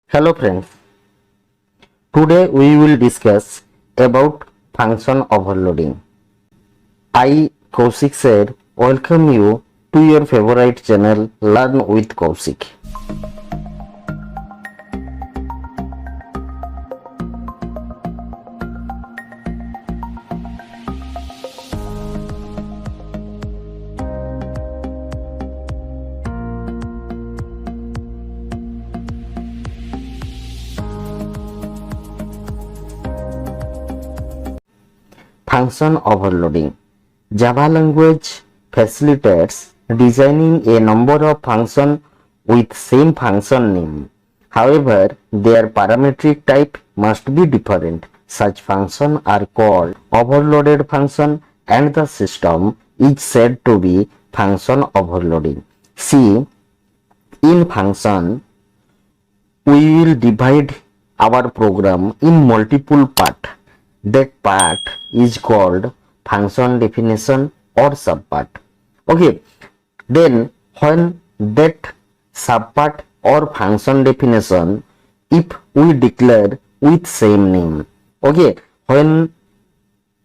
Hello friends, today we will discuss about function overloading. I Kaushik sir welcome you to your favorite channel Learn with Kaushik. Function overloading. Java language facilitates designing a number of functions with same function name. However, their parametric type must be different. Such functions are called overloaded function and the system is said to be function overloading. See, in function, we will divide our program in multiple parts. That part is called function definition or subpart. Okay, then when that subpart or function definition, if we declare with same name, okay, when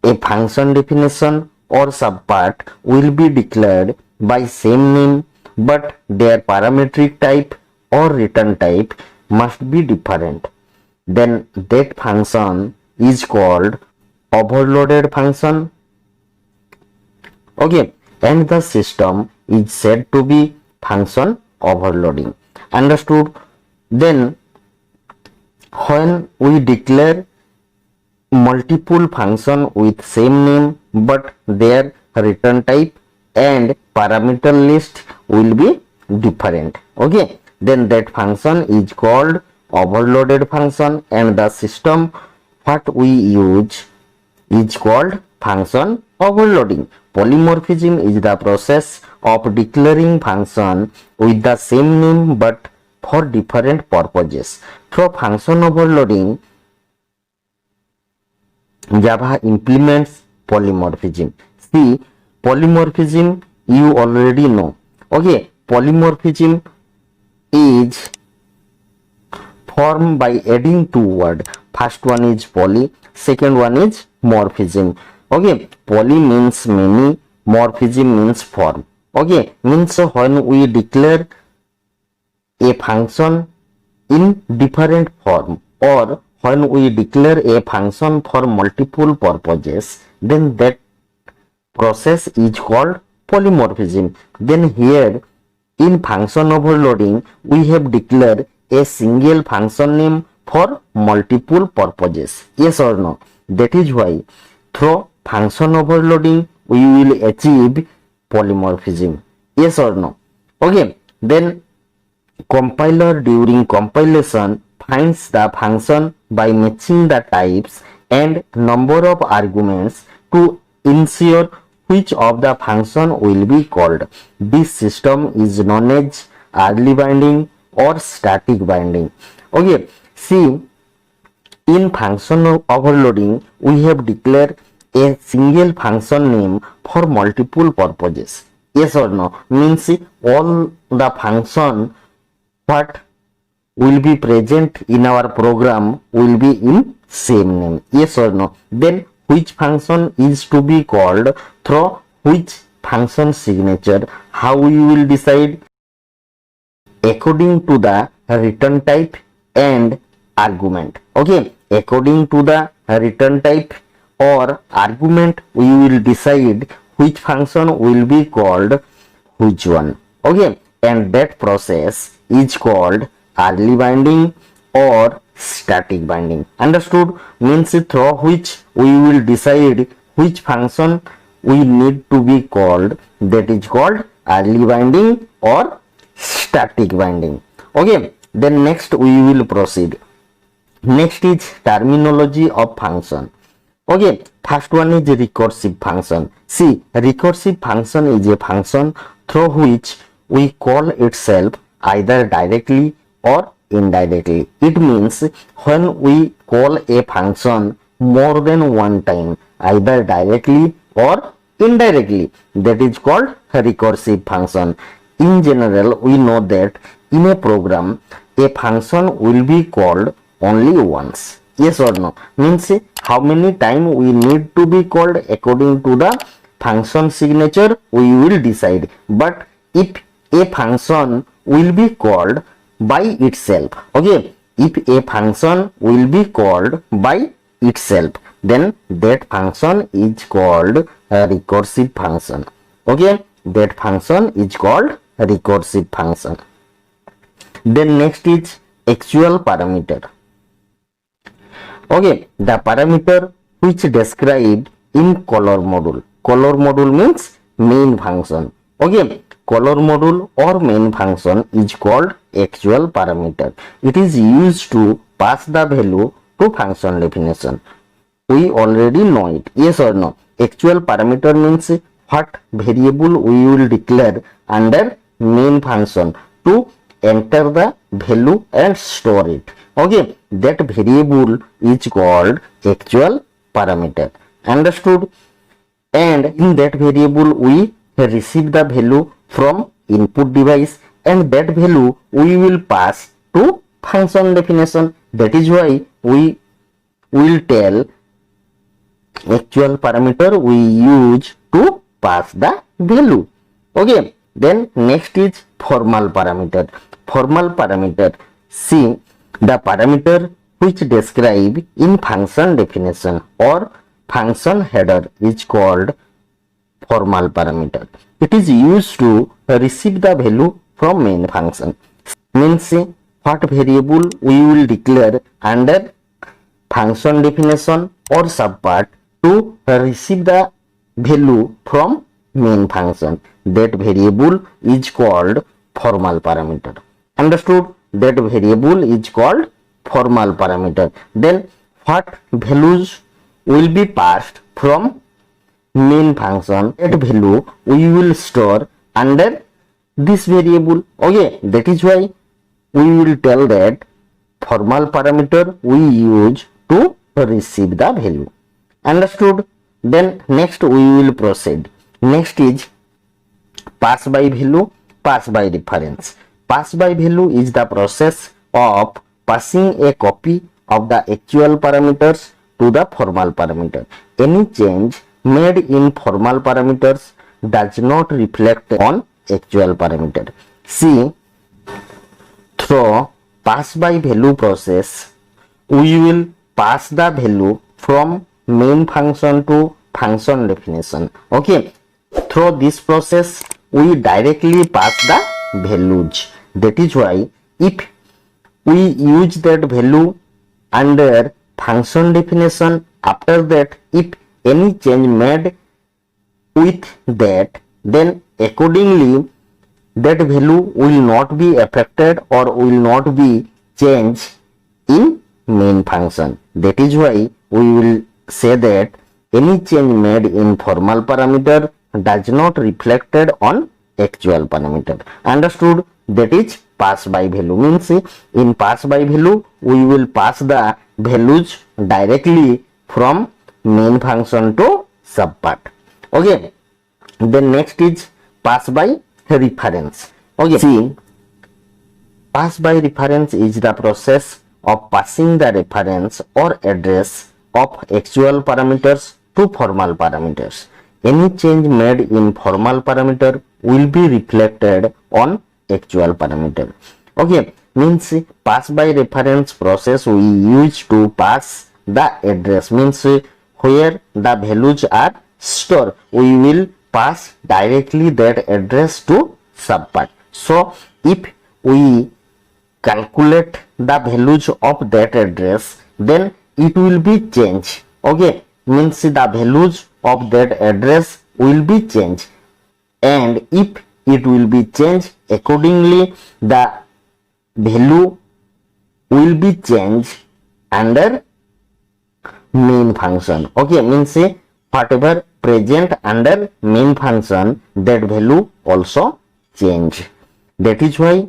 a function definition or subpart will be declared by same name, but their parametric type or return type must be different, then that function is called overloaded function. Okay, and the system is said to be function overloading. Understood? Then when we declare multiple function with same name but their return type and parameter list will be different, okay, then that function is called overloaded function and the system what we use is called function overloading. Polymorphism is the process of declaring function with the same name but for different purposes. Through function overloading, Java implements polymorphism. See, polymorphism you already know. Okay, polymorphism is formed by adding two words. First one is poly, second one is morphism. Okay, poly means many, morphism means form. Okay, means when we declare a function in different form or when we declare a function for multiple purposes, then that process is called polymorphism. Then here in function overloading, we have declared a single function name for multiple purposes. Yes or no? That is why through function overloading we will achieve polymorphism. Yes or no? Okay, then compiler during compilation finds the function by matching the types and number of arguments to ensure which of the function will be called. This system is known as early binding or static binding. Okay, see, in function overloading we have declared a single function name for multiple purposes. Yes or no? Means all the function what will be present in our program will be in same name. Yes or no? Then which function is to be called through which function signature, how we will decide? According to the return type and argument. Okay, according to the return type or argument we will decide which function will be called which one. Okay, and that process is called early binding or static binding. Understood? Means through which we will decide which function we need to be called, that is called early binding or static binding. Okay, then next we will proceed. Next is terminology of function. Okay, first one is recursive function. See, recursive function is a function through which we call itself either directly or indirectly. It means when we call a function more than one time, either directly or indirectly, that is called recursive function. In general, we know that in a program a function will be called only once. Yes or no? Means how many time we need to be called according to the function signature we will decide. But if a function will be called by itself, okay, if a function will be called by itself, then that function is called a recursive function. Okay, that function is called a recursive function. Then next is actual parameter. Okay, the parameter which described in color module. Color module means main function. Okay, color module or main function is called actual parameter. It is used to pass the value to function definition. We already know it. Yes or no? Actual parameter means what variable we will declare under main function to enter the value and store it. Okay, that variable is called actual parameter. Understood? And in that variable we receive the value from input device, and that value we will pass to function definition. That is why we will tell actual parameter we use to pass the value. Okay, then next is formal parameter. Formal parameter, see the parameter which describe in function definition or function header is called formal parameter. It is used to receive the value from main function. Means what variable we will declare under function definition or subpart to receive the value from main function. That variable is called formal parameter. Understood? That variable is called formal parameter. Then what values will be passed from main function, that value we will store under this variable. Okay, that is why we will tell that formal parameter we use to receive the value. Understood? Then next we will proceed. Next is pass by value, pass by reference. Pass by value is the process of passing a copy of the actual parameters to the formal parameter. Any change made in formal parameters does not reflect on actual parameter. See, through pass by value process, we will pass the value from main function to function definition. Okay, through this process we directly pass the values. That is why if we use that value under function definition, after that if any change made with that, then accordingly that value will not be affected or will not be changed in main function. That is why we will say that any change made in formal parameter does not reflected on actual parameter. Understood? That is pass by value. Means in pass by value we will pass the values directly from main function to subpart. Okay, then next is pass by reference. Okay, see, pass by reference is the process of passing the reference or address of actual parameters to formal parameters. Any change made in formal parameter will be reflected on actual parameter. Okay, means pass by reference process we use to pass the address, means where the values are stored, we will pass directly that address to subpart. So if we calculate the values of that address, then it will be changed. Okay, means the values of that address will be changed, and if it will be changed accordingly, the value will be changed under main function. Okay, means whatever present under main function, that value also change. That is why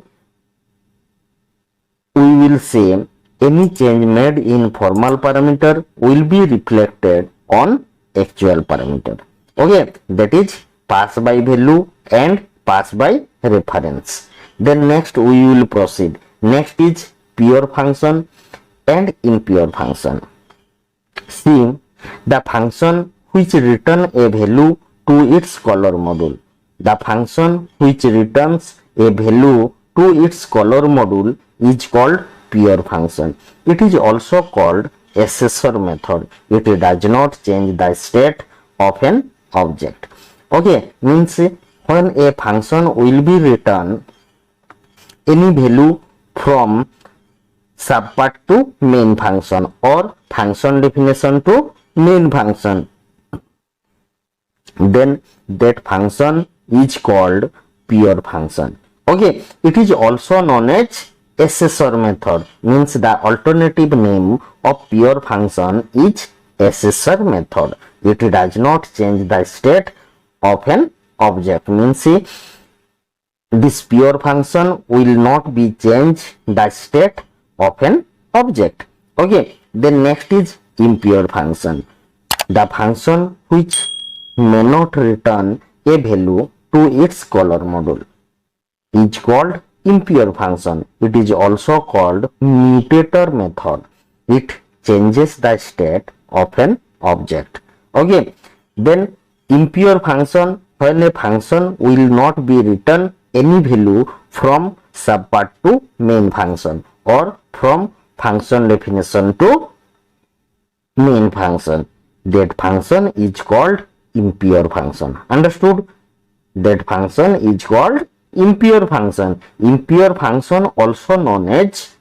we will say any change made in formal parameter will be reflected on actual parameter. Okay, that is pass by value and pass by reference. Then next we will proceed. Next is pure function and impure function. See, the function which return a value to its caller module. The function which returns a value to its caller module is called pure function. It is also called assessor method. It does not change the state of an object. Okay, means when a function will be returned any value from subpart to main function or function definition to main function, then that function is called pure function. Okay, it is also known as assessor method, means the alternative name of pure function is assessor method. It does not change the state of an object, means this pure function will not be change the state of an object. Okay, then next is impure function. The function which may not return a value to its caller module is called impure function. It is also called mutator method. It changes the state of an object. Okay, then impure function, when a function will not be returned any value from subpart to main function or from function definition to main function, that function is called impure function. Understood? That function is called impure function. Impure function also known as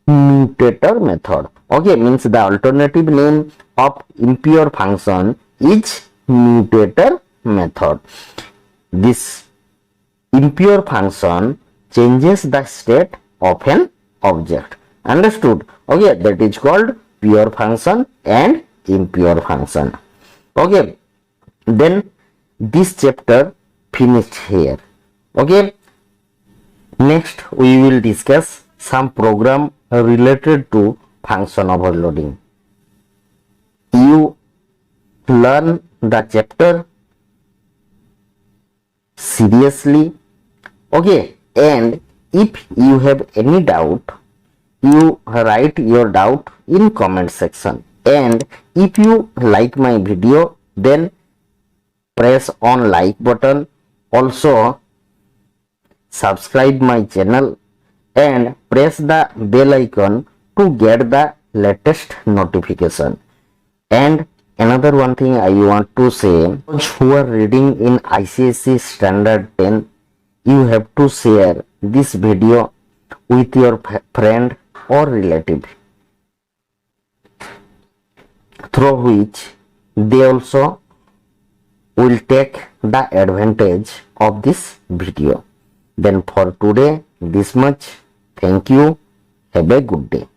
mutator method. Okay, means the alternative name of impure function is mutator method. This impure function changes the state of an object. Understood? Okay, that is called pure function and impure function. Okay, then this chapter finished here. Okay, next we will discuss some program related to function overloading. You learn the chapter seriously. Okay, and if you have any doubt, you write your doubt in comment section. And if you like my video, then press on like button. Also subscribe my channel and press the bell icon to get the latest notification. And another one thing I want to say, those who are reading in ICSE Standard 10, you have to share this video with your friend or relative, through which they also will take the advantage of this video. Then for today, this much. Thank you. Have a good day.